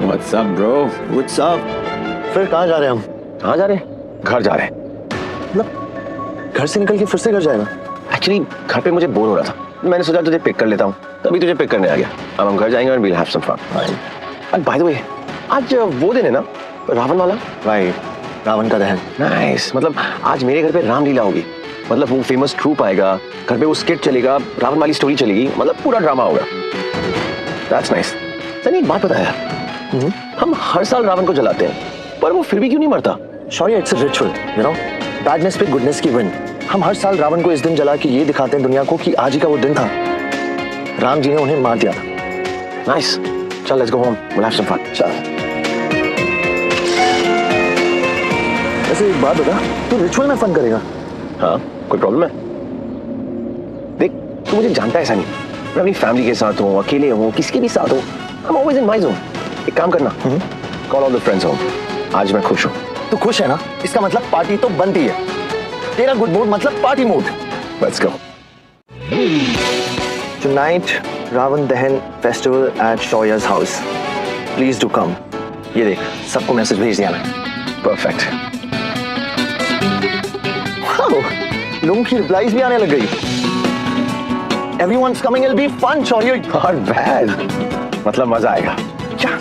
What's up, bro? What's up? फिर कहाँ जा रहे हैं हम? कहाँ जा रहे हैं? घर जा रहे हैं। मतलब घर से निकल के फिर से घर जाएगा? एक्चुअली घर पे मुझे बोर हो रहा था, मैंने सोचा तुझे पिक कर लेता हूँ, तभी तुझे पिक करने आ गया। अब हम घर जाएंगे और we'll have some fun. And by the way, आज वो दिन है ना, रावण वाला? Right, रावण का दहन। Nice. मतलब आज मेरे घर पे रामलीला होगी, मतलब वो फेमस ट्रूप आएगा, घर पे वो स्किट चलेगा, रावण वाली स्टोरी चलेगी, मतलब पूरा ड्रामा होगा। That's nice. सनी एक बात बता यार, हम हर साल रावण को जलाते हैं, पर वो फिर भी क्यों नहीं मरता? Shorty, it's a ritual, you know? Badness पे goodness की win। हम हर साल रावण को इस दिन जला के ये दिखाते हैं दुनिया को कि आज ही का वो दिन था। राम जी ने उन्हें मार दिया था। Nice. चल, let's go home. We'll have some fun. चल। वैसे एक बात बता, तू रिचुअल में फन करेगा? हाँ, कोई प्रॉब्लम है? देख, तू मुझे जानता है सनी, मैं अपनी फैमिली के साथ हूँ, अकेले हूँ, किसके भी साथ हूँ, I'm always in my zone. एक काम करना, call all the friends home. आज मैं खुश हूँ। तू खुश है ना? इसका मतलब पार्टी तो बनती है। तेरा गुड मूड मतलब party mood. Let's go. Tonight, Ravan Dahan festival at Shoya's house. Please do come. ये देख, सबको मैसेज भेज दिया मैं। Perfect. Wow, लोगों की रिप्लाईज भी आने लग गई। Everyone's coming. It'll be fun, Shoya. Not bad. मतलब मजा आएगा। क्या?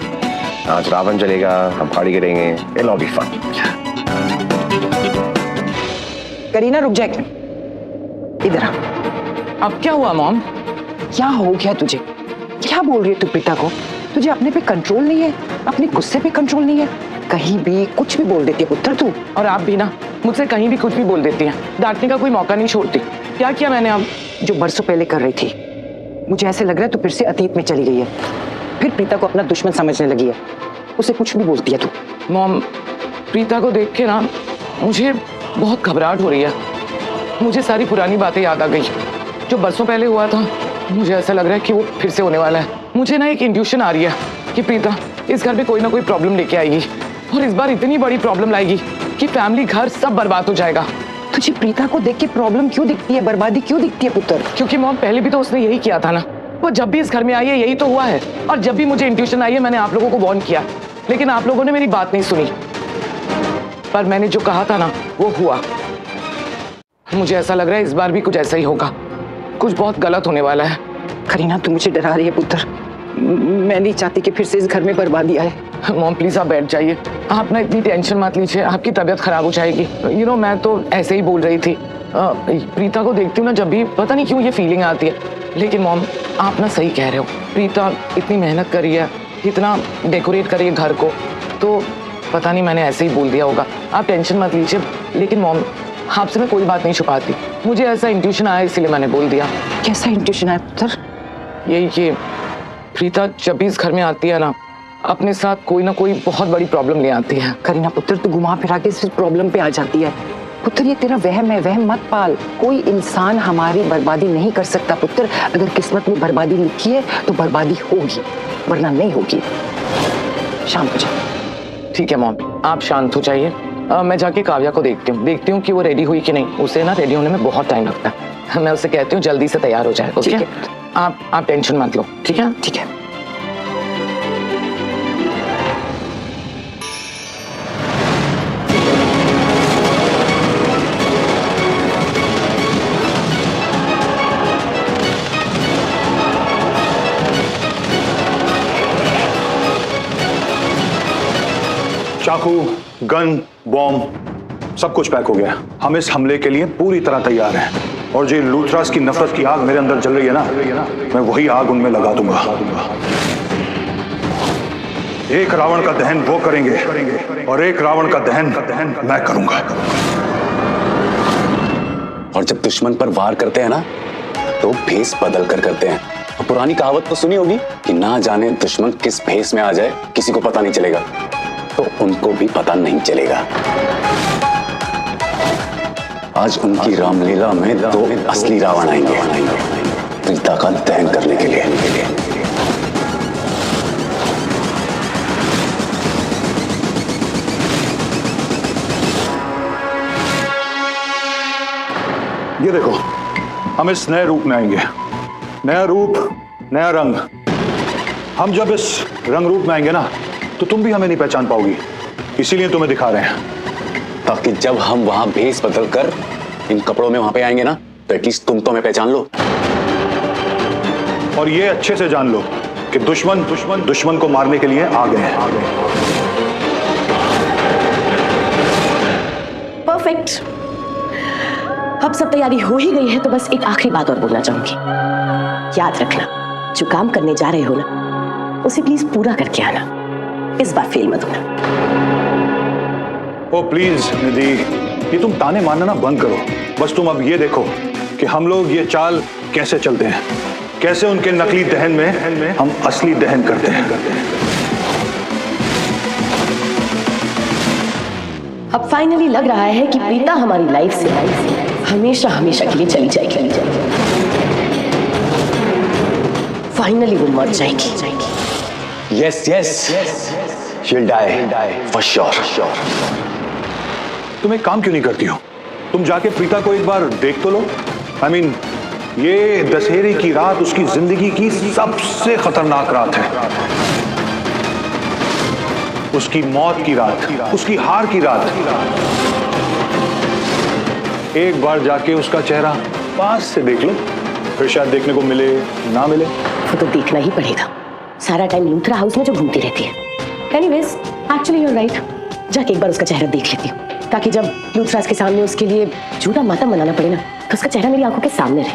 आज रावण जलेगा, हम पार्टी करेंगे, it'll all be fun. Kareena रुक जा एक मिनट, इधर आ। अब क्या हुआ मॉम? क्या हो गया तुझे? क्या बोल रही है तू पिता को? तुझे अपने पे कंट्रोल नहीं है, अपने गुस्से पे कंट्रोल नहीं है, कहीं भी कुछ भी बोल देती है पुत्र तू। और आप भी ना मुझसे कहीं भी कुछ भी बोल देती हैं, डांटने का कोई मौका नहीं छोड़ती। क्या किया मैंने अब? जो बरसों पहले कर रही थी, मुझे ऐसे लग रहा है तू फिर से अतीत में चली गई है, फिर प्रीता को अपना दुश्मन समझने लगी है, उसे कुछ भी बोलती है तू। मॉम, प्रीता को देख के ना मुझे बहुत घबराहट हो रही है। मुझे सारी पुरानी बातें याद आ गई, जो बरसों पहले हुआ था। मुझे ऐसा लग रहा है कि वो फिर से होने वाला है। मुझे ना एक इंट्यूशन आ रही है कि प्रीता इस घर में कोई ना कोई प्रॉब्लम लेके आएगी, और इस बार इतनी बड़ी प्रॉब्लम लाएगी कि फैमिली, घर सब बर्बाद हो जाएगा। तुझे प्रीता को देख के प्रॉब्लम क्यों दिखती है, बर्बादी क्यों दिखती है पुत्र? क्योंकि मॉम पहले भी तो उसने यही किया था ना। वो जब भी इस घर में आई है यही तो हुआ है, और जब भी मुझे इंट्यूशन आई है मैंने आप लोगों को वार्न किया, लेकिन आप लोगों ने मेरी बात नहीं सुनी। पर मैंने जो कहा था ना वो हुआ। मुझे ऐसा लग रहा है इस बार भी कुछ ऐसा ही होगा, कुछ बहुत गलत होने वाला है। करीना तू मुझे डरा रही है पुत्र, मैं नहीं चाहती कि फिर से इस घर में बर्बादी आए। मॉम प्लीज आप बैठ जाइए, आप ना इतनी टेंशन मत लीजिए, आपकी तबीयत खराब हो जाएगी। यू नो मैं तो ऐसे ही बोल रही थी। प्रीता को देखती हूँ ना जब भी, पता नहीं क्यों ये फीलिंग आती है। लेकिन मॉम आप ना सही कह रहे हो, प्रीता इतनी मेहनत करी है, इतना डेकोरेट करी है घर को, तो पता नहीं मैंने ऐसे ही बोल दिया होगा। आप टेंशन मत लीजिए। लेकिन मॉम आपसे मैं कोई बात नहीं छुपाती, मुझे ऐसा इंट्यूशन आया इसीलिए मैंने बोल दिया। कैसा इंट्यूशन आया पुत्र? यही कि प्रीता जब भी इस घर में आती है ना, अपने साथ कोई ना कोई बहुत बड़ी प्रॉब्लम ले आती है। करीना पुत्र तू घुमा फिरा के इस प्रॉब्लम पे आ जाती है। पुत्र ये तेरा वहम है, वहम मत पाल। कोई इंसान हमारी बर्बादी नहीं कर सकता पुत्र। अगर किस्मत में बर्बादी लिखी है तो बर्बादी होगी, वरना नहीं होगी। शांत हो जा। ठीक है मॉम, आप शांत हो जाइए। मैं जाके काव्या को देखती हूँ कि वो रेडी हुई कि नहीं। उसे ना रेडी होने में बहुत टाइम लगता है। मैं उसे कहती हूँ जल्दी से तैयार हो जाए। ठीक है? आप टेंशन मत लो, ठीक है? ठीक है। चाकू, गन, बॉम्ब सब कुछ पैक हो गया। हम इस हमले के लिए पूरी तरह तैयार हैं, और जो लूथरास की नफरत की आग मेरे अंदर जल रही है ना, मैं वही आग उनमें लगा दूंगा। एक रावण का दहन वो करेंगे और एक रावण का दहन मैं करूंगा। और जब दुश्मन पर वार करते हैं ना तो भेष बदल कर करते हैं। और पुरानी कहावत तो सुनी होगी कि ना जाने दुश्मन किस भेष में आ जाए किसी को पता नहीं चलेगा, तो उनको भी पता नहीं चलेगा। आज उनकी रामलीला में दो असली रावण आएंगे प्रीता का दहन करने के लिए। ये देखो, हम इस नए रूप में आएंगे। नया रूप, नया रंग। हम जब इस रंग रूप में आएंगे ना, तो तुम भी हमें नहीं पहचान पाओगी। इसीलिए तुम्हें दिखा रहे हैं, ताकि जब हम वहां भेस बदल कर इन कपड़ों में वहां पे आएंगे ना, तो एटलीस्ट तुम तो हमें पहचान लो। और ये अच्छे से जान लो कि दुश्मन को मारने के लिए आ गए हैं। परफेक्ट। अब सब तैयारी हो ही गई है, तो बस एक आखिरी बात और बोलना चाहूंगी। याद रखना, जो काम करने जा रहे हो ना, उसे प्लीज पूरा करके आना। इस बार फेल मत होना। ओ प्लीज निधि, ये तुम ताने मारना ना बंद करो। बस तुम अब ये देखो कि हम लोग ये चाल कैसे चलते हैं, कैसे उनके नकली दहन में हम असली दहन करते हैं। अब फाइनली लग रहा है कि प्रीता हमारी लाइफ से हमेशा हमेशा के लिए चली जाएगी। फाइनली वो मर जाएगी। Yes yes, she'll die for sure। तुम एक काम क्यों नहीं करती हो? तुम जाके प्रीता को एक बार देख तो लो। I mean, ये दशहरे की रात उसकी जिंदगी की सबसे खतरनाक रात है। उसकी मौत की रात, उसकी हार की रात। एक बार जाके उसका चेहरा पास से देख लो, फिर शायद देखने को मिले ना मिले। वो तो देखना ही पड़ेगा। सारा टाइम लूथरा हाउस में जो घूमती रहती है। Anyways, actually you are right. जाके एक बार उसका चेहरा देख लेती हूँ, ताकि जब लूथरास के सामने उसके लिए झूठा मातम मनाना पड़े ना, तो उसका चेहरा मेरी आंखों के सामने रहे।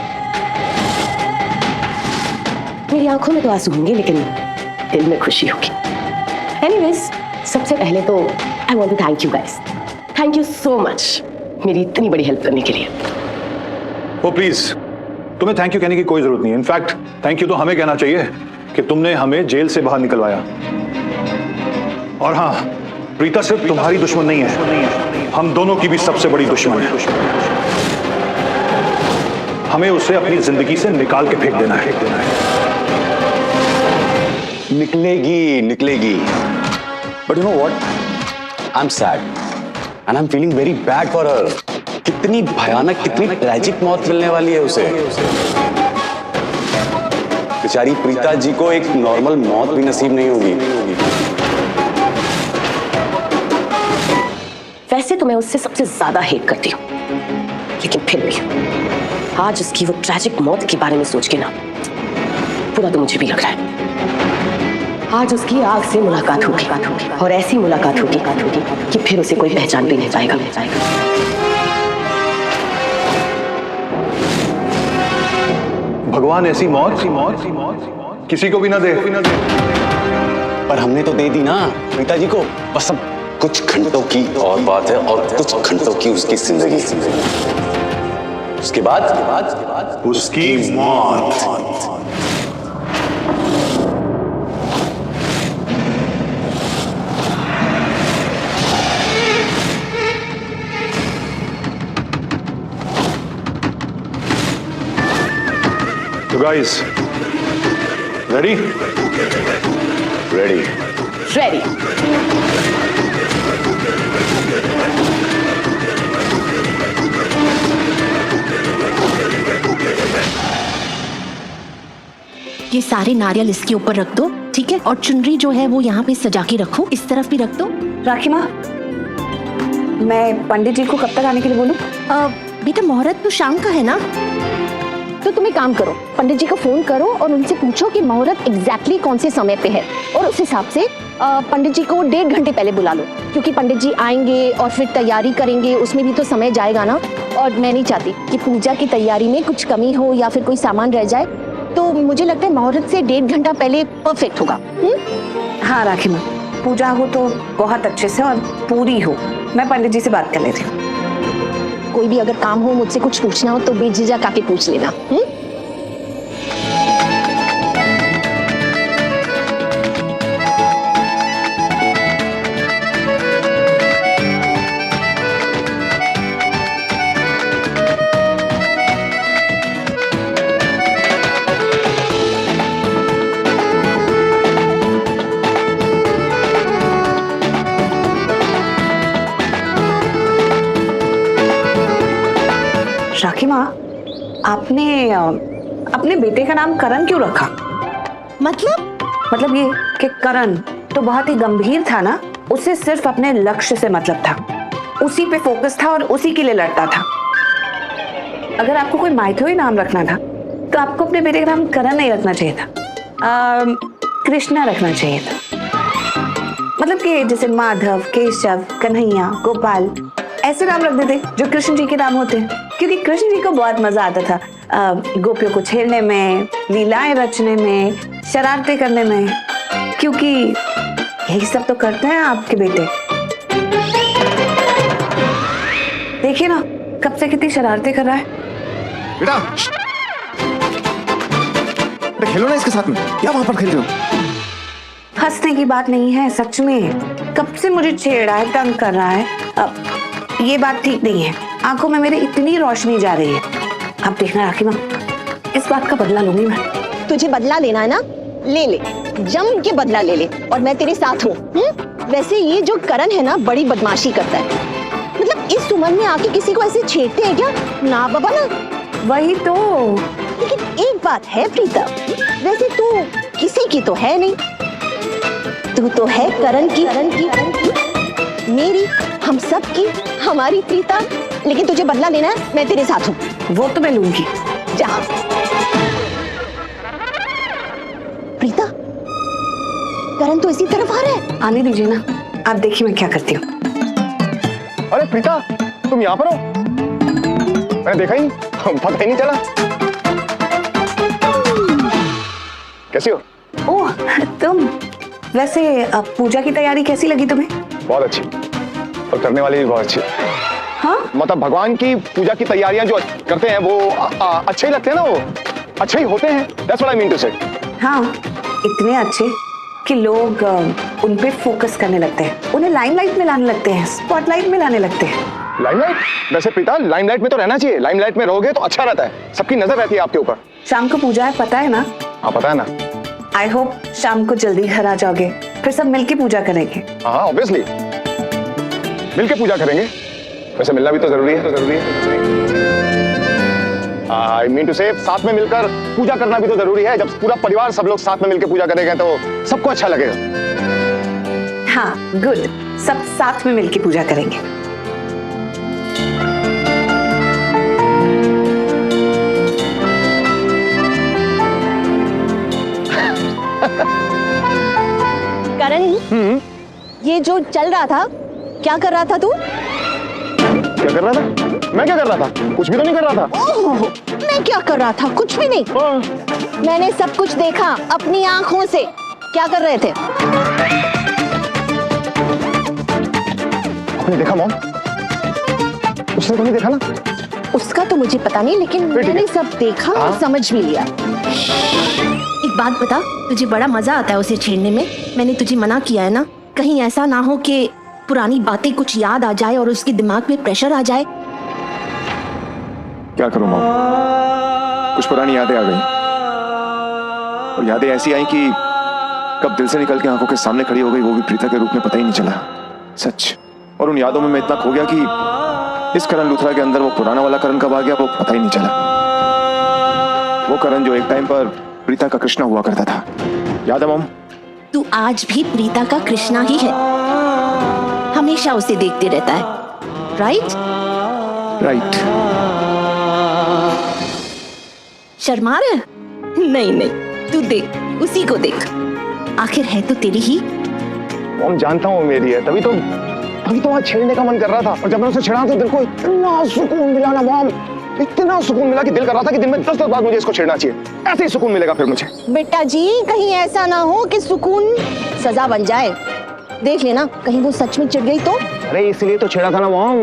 मेरी आंखों में तो आंसू होंगे, लेकिन दिल में खुशी होगी। एनीवेज, सबसे पहले तो I want to thank you guys. Thank you so much मेरी इतनी बड़ी हेल्प करने के लिए। ओ प्लीज, तुम्हें थैंक यू कहने की कोई जरूरत नहीं है। इनफैक्ट थैंक यू तो हमें कहना चाहिए कि तुमने हमें जेल से बाहर निकलवाया। और हाँ, प्रीता सिर्फ तुम्हारी दुश्मन नहीं है, हम दोनों की भी सबसे बड़ी दुश्मन है। हमें उसे अपनी जिंदगी से निकाल के फेंक देना है। निकलेगी। But you know what, I am sad and I am feeling very bad for her. कितनी भयानक, कितनी ट्रेजिक मौत मिलने वाली है उसे। बेचारी प्रीता जी को एक नॉर्मल मौत भी नसीब नहीं होगी। वैसे तो मैं उससे सबसे ज्यादा हेट करती हूँ, लेकिन फिर भी आज उसकी वो ट्रैजिक मौत के बारे में सोच के ना, बुरा तो मुझे भी लग रहा है। आज उसकी आग से मुलाकात होगी, और ऐसी मुलाकात होगी कि फिर उसे कोई पहचान भी नहीं पाएगा। भगवान ऐसी मौत किसी को भी ना दे। पर हमने तो दे दी ना प्रीता जी को। बस अब कुछ घंटों की और बात है, और कुछ घंटों की उसकी जिंदगी। उसके बाद उसकी मौत। तो गाइस, रेडी? रेडी। ये सारे नारियल इसके ऊपर रख दो, ठीक है? और चुनरी जो है वो यहाँ पे सजा के रखो, इस तरफ भी रख दो। राखी माँ, मैं पंडित जी को कब तक आने के लिए बोलूं? बेटा मुहूर्त तो शाम का है ना। तो तुम एक काम करो, पंडित जी को फोन करो और उनसे पूछो कि मुहूर्त एग्जैक्टली कौन से समय पे है, और उस हिसाब से पंडित जी को 1.5 घंटे पहले बुला लो, क्योंकि पंडित जी आएंगे और फिर तैयारी करेंगे, उसमें भी तो समय जाएगा ना। और मैं नहीं चाहती कि पूजा की तैयारी में कुछ कमी हो या फिर कोई सामान रह जाए, तो मुझे लगता है मुहूर्त से 1.5 घंटा पहले परफेक्ट होगा। हाँ राखी माँ, पूजा हो तो बहुत अच्छे से और पूरी हो। मैं पंडित जी से बात कर लेती हूँ। कोई भी अगर काम हो, मुझसे कुछ पूछना हो तो बेझिझक आके पूछ लेना। राखी माँ, आपने अपने बेटे का नाम करण क्यों रखा? मतलब ये कि करण तो बहुत ही गंभीर था ना, उसे सिर्फ अपने लक्ष्य से मतलब था, उसी पे फोकस था और उसी के लिए लड़ता था। अगर आपको कोई माइथोई नाम रखना था तो आपको अपने बेटे का नाम करण नहीं रखना चाहिए था, कृष्णा रखना चाहिए था। मतलब कि जैसे माधव, केशव, कन्हैया, गोपाल ऐसे नाम रख देते जो कृष्ण जी के नाम होते हैं, क्योंकि कृष्ण जी को बहुत मजा आता था गोपियों को छेड़ने में, लीलाएं रचने में, शरारतें करने में, क्योंकि यही सब तो करते हैं आपके बेटे। देखिए ना कब से कितनी शरारतें कर रहा है। बेटा खेलो ना इसके साथ में, क्या वहां पर खेल रहे हो? हंसने की बात नहीं है, सच में कब से मुझे छेड़ रहा है, तंग कर रहा है। अब ये बात ठीक नहीं है, आंखों में मेरे इतनी रोशनी जा रही है। अब देखना राखी माँ, इस बात का बदला लूंगी मैं। तुझे बदला लेना है ना, ले ले, जम के बदला ले ले, और मैं तेरे साथ हूँ। वैसे ये जो करण है ना, बड़ी बदमाशी करता है। मतलब इस उम्र में आके किसी को ऐसे छेड़ते हैं क्या? ना बाबा ना। वही तो। लेकिन एक बात है प्रीता, वैसे तू किसी की तो है नहीं, तू तो है करण की, मेरी, हम सब की, हमारी प्रीता। लेकिन तुझे बदला लेना है, मैं तेरे साथ हूँ। वो तो मैं लूंगी। जा प्रीता, करण तो इसी तरफ आ रहा है। आने दीजिए ना, आप देखिए मैं क्या करती हूँ। अरे प्रीता, तुम यहाँ पर हो? मैंने देखा ही नहीं, पता ही नहीं चला। कैसी हो? ओह तुम, वैसे पूजा की तैयारी कैसी लगी तुम्हें? बहुत अच्छी, और करने वाले भी बहुत अच्छे। हाँ? मतलब भगवान की पूजा की तैयारियां जो करते हैं वो अच्छे ही लगते हैं ना, वो अच्छे ही होते हैं। That's what I mean to say. हाँ, इतने अच्छे कि लोग उन पे फोकस करने लगते हैं, उन्हें लाइमलाइट में लाने लगते हैं, स्पॉटलाइट में लाने लगते हैं। लाइमलाइट? वैसे प्रीता, लाइमलाइट में तो रहना चाहिए, लाइमलाइट में रहोगे तो अच्छा रहता है, सबकी नजर रहती है आपके ऊपर। शाम को पूजा है, पता है ना? हाँ पता है ना। आई होप शाम को जल्दी घर आ जाओगे, फिर सब मिलके पूजा करेंगे। हाँ ऑब्वियसली, मिलके पूजा करेंगे। वैसे मिलना भी तो जरूरी है, I mean to say, साथ में मिलकर पूजा करना भी तो जरूरी है। जब पूरा परिवार सब लोग साथ में मिलकर पूजा करेंगे तो सबको अच्छा लगेगा। हाँ गुड, सब साथ में मिलके पूजा करेंगे। करण, ये जो चल रहा था, क्या कर रहा था तू? क्या कर रहा था? मैं क्या कर रहा था? कुछ भी तो नहीं कर रहा था। ओह, मैं क्या कर रहा था? कुछ भी नहीं। मैंने सब कुछ देखा अपनी आंखों से। क्या कर रहे थे? आपने देखा मॉम? उसने तो नहीं देखा ना? उसका तो मुझे पता नहीं, लेकिन मैंने सब देखा और समझ भी लिया। एक बात बता, तुझे बड़ा मजा आता है उसे छेड़ने में। मैंने तुझे मना किया है ना, कहीं ऐसा ना हो कि पुरानी बातें कुछ याद आ जाए और उसके दिमाग में प्रेशर आ जाए। क्या करूं मॉम, कुछ पुरानी यादें आ गई, और यादें ऐसी आई कि कब दिल से निकल के आंखों के सामने खड़ी हो गई, वो भी प्रीता के रूप में, पता ही नहीं चला। सच। और उन यादों में मैं इतना खो गया कि इस करण लूथरा के अंदर वो पुराना वाला करण कब आ गया वो पता ही नहीं चला। वो करण जो एक टाइम पर प्रीता का कृष्णा हुआ करता था, याद है मॉम? तू आज भी प्रीता का कृष्णा ही है, हमेशा उसे देखते रहता है, राइट? राइट। शर्मा रहा है? नहीं नहीं, तू देख, उसी को देख, आखिर है तो तेरी ही। मॉम जानता हूँ मेरी है, तभी तो वहाँ छेड़ने का मन कर रहा था, और जब मैं उसे छेड़ा तो दिल को इतना सुकून मिला ना मॉम, इतना सुकून मिला कि दिल कर रहा था कि दिन में 10 बार मुझे इसको छेड़ना चाहिए। ऐसे ही सुकून मिलेगा फिर मुझे। बेटा जी, कहीं ऐसा ना हो कि सुकून सजा बन जाए। देख लेना, कहीं वो सच में चिढ़ गई तो। अरे इसलिए तो छेड़ा था ना मॉम,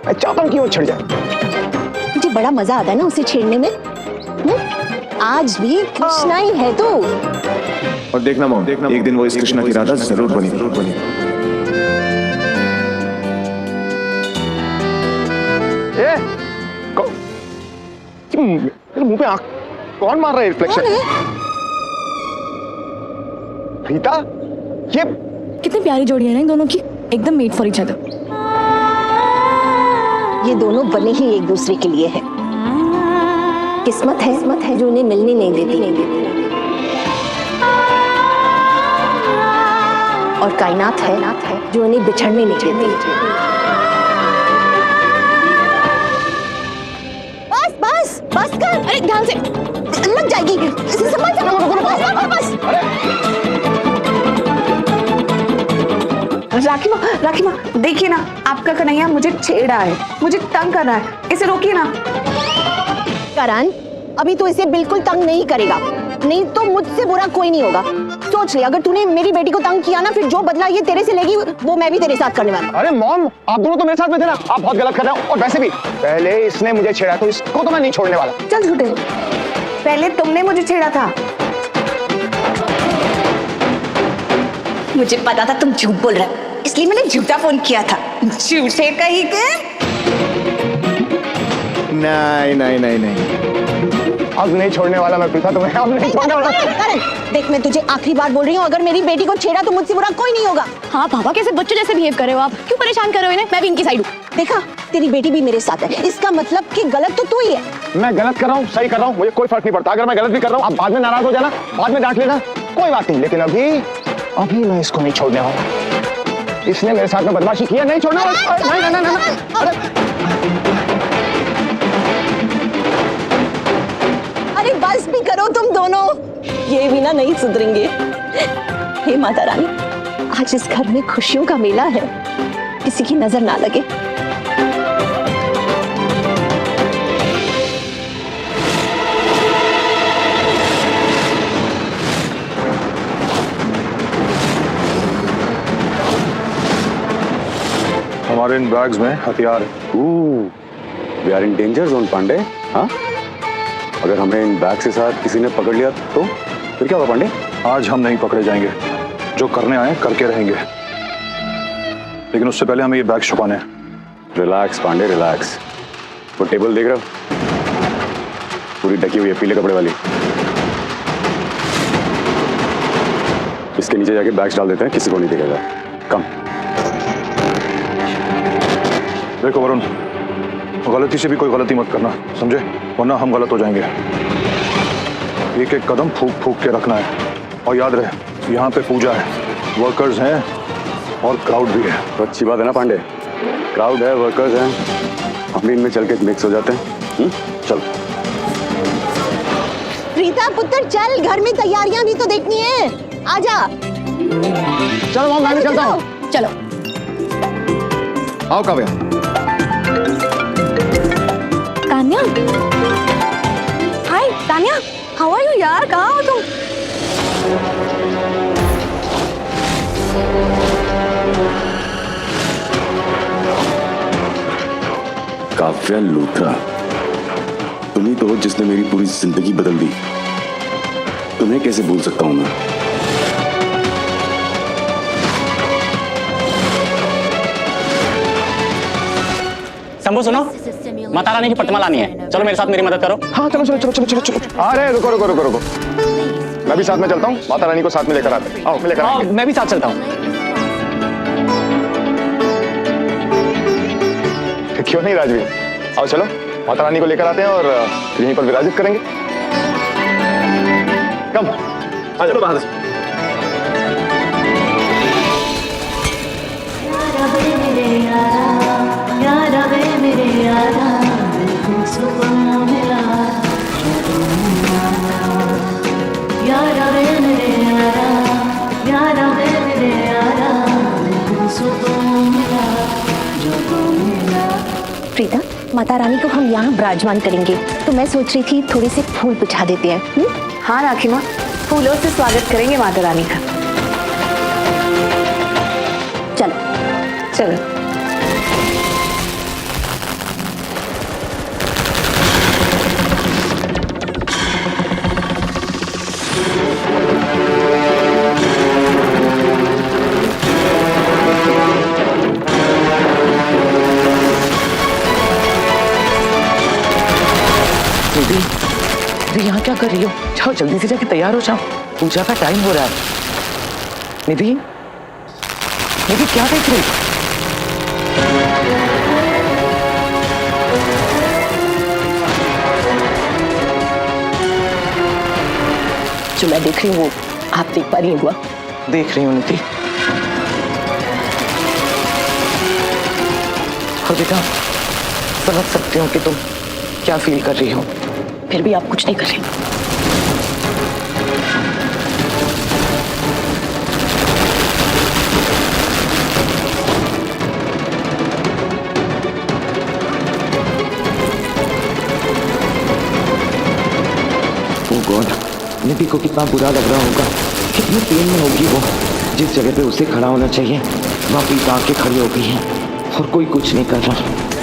मैं चाहता हूँ कि वो छिड़ जाए। मुझे बड़ा मजा आता है ना उसे छेड़ने में। आज भी कृष्णा ही है तू। और देखना मॉम, एक दिन वो इस कृष्णा की राधा जरूर बनी। मुंह पे आंख कौन मार रहा है? रिफ्लेक्शन। प्रीता, ये कितनी प्यारी जोड़ी है ना इन दोनों की, एकदम मेड फॉर ईच अदर। ये दोनों बने ही एक दूसरे के लिए है। किस्मत है जो उन्हें मिलने नहीं देती और कायनात है जो उन्हें बिछड़ने नहीं देती। बस कर, अरे ध्यान से लग जाएगी, इसे संभाल से बस। राखी माँ देखिए ना, आपका कन्हैया मुझे छेड़ा है, मुझे तंग कर रहा है, इसे रोकिए ना। करण, अभी तो इसे बिल्कुल तंग नहीं करेगा, नहीं तो मुझसे बुरा कोई नहीं होगा। सोच ले, अगर तूने मेरी बेटी को तंग किया ना, फिर जो बदला ये तेरे से लेगी वो मैं भी तेरे साथ करने वाला। अरे मॉम, आप दोनों तो मेरे साथ में थे ना, आप बहुत गलत कर रहे हो। और वैसे भी पहले इसने मुझे छेड़ा, तो इसको तो मैं नहीं छोड़ने वाला। चल झूठे, पहले तुमने मुझे छेड़ा था। मुझे पता था तुम झूठ बोल रहे हो, इसलिए मैंने झूठा फोन किया था। झूठे कहीं के। नहीं, अब नहीं छोड़ने वाला मैं प्रीता तुम्हें, अब नहीं छोड़ने वाला। करण, देख मैं तुझे आखिरी बार बोल रही हूँ, अगर मेरी बेटी को छेड़ा तो मुझसे बुरा कोई नहीं होगा। हाँ पापा, कैसे बच्चों जैसे बिहेव कर रहे हो आप? क्यों परेशान कर रहे हो इन्हें? मैं भी इनकी साइड हूँ। देखा, तेरी बेटी भी मेरे साथ है, इसका मतलब कि गलत तो तू ही है। मैं गलत कर रहा हूँ, सही कर रहा हूँ, मुझे कोई फर्क नहीं पड़ता। अगर मैं गलत भी कर रहा हूँ, आप बाद में नाराज हो जाना, बाद में डांट लेना, कोई बात नहीं। लेकिन अभी मैं इसको नहीं छोड़ने वाला। इसने मेरे साथ में बदमाशी की है, नहीं छोड़ना। अरे बस भी करो तुम दोनों, ये भी ना नहीं सुधरेंगे। हे माता रानी, आज इस घर में खुशियों का मेला है, किसी की नजर ना लगे। हमारे इन बैग्स में हथियार है। We are in danger zone Pandey. हाँ, अगर हमें इन बैग के साथ किसी ने पकड़ लिया तो फिर क्या होगा पांडे? आज हम नहीं पकड़े जाएंगे, जो करने आए करके रहेंगे, लेकिन उससे पहले हमें ये बैग छुपाने हैं। Relax Pandey, relax. वो टेबल देख रहे हो, पूरी ढकी हुई है पीले कपड़े वाली। इसके नीचे जाके बैग्स डाल देते हैं, किसी को नहीं दिखेगा। कम। देखो वरुण, गलती से भी कोई गलती मत करना, समझे? वरना हम गलत हो जाएंगे। एक एक कदम फूक फूक के रखना है। और याद रहे, यहाँ पे पूजा है, वर्कर्स हैं और क्राउड भी है। तो अच्छी बात है ना पांडे, क्राउड है, वर्कर्स हैं, हम भी इनमें चल के मिक्स हो जाते हैं। चलो प्रीता पुत्र, चल, घर में तैयारियां भी तो देखनी है, आजा। चलो मॉम, मैं भी चलता हूँ। चलो आओ काव्या। तान्या, हाय तान्या, हाउ आर यू यार? कहाँ हो तुम? काव्या लूथरा, तुम ही तो हो जिसने मेरी पूरी जिंदगी बदल दी। तुम्हें कैसे भूल सकता हूं मैं? शंभू सुनो, माता रानी की प्रतिमा लानी है, चलो मेरे साथ, मेरी मदद करो। हाँ चलो चलो चलो चलो चलो चलो। अरे रुको रुको रुको रुको, मैं भी साथ में चलता हूँ, माता रानी को साथ में लेकर आते हैं। आओ, मैं लेकर आएंगे। मैं भी साथ चलता हूँ। क्यों नहीं राजवीर, आओ चलो, माता रानी को लेकर आते हैं और यहीं पर विराजित करेंगे। कम, आ चलो बाहर से। प्रीता, माता रानी को हम यहाँ विराजमान करेंगे, तो मैं सोच रही थी थोड़े से फूल बिछा देते हैं। हाँ राखी माँ, फूलों से स्वागत करेंगे माता रानी का। चलो चलो। निधि, यहाँ क्या कर रही हो? जाओ जल्दी से जाके तैयार हो जाओ, पूजा का टाइम हो रहा है। निधि, निधि क्या देख रही? जो मैं देख रही हूँ वो आप देख पा रही हैं बुआ? देख रही हूँ नीति। और बेटा समझ सकती हूँ कि तुम क्या फील कर रही हो। फिर भी आप कुछ नहीं कर रहे। ओह गॉड, निधि को कितना बुरा लग रहा होगा, कितनी पेन में होगी वो। जिस जगह पे उसे खड़ा होना चाहिए वहाँ प्रीता आके खड़ी हो गई है और कोई कुछ नहीं कर रहा।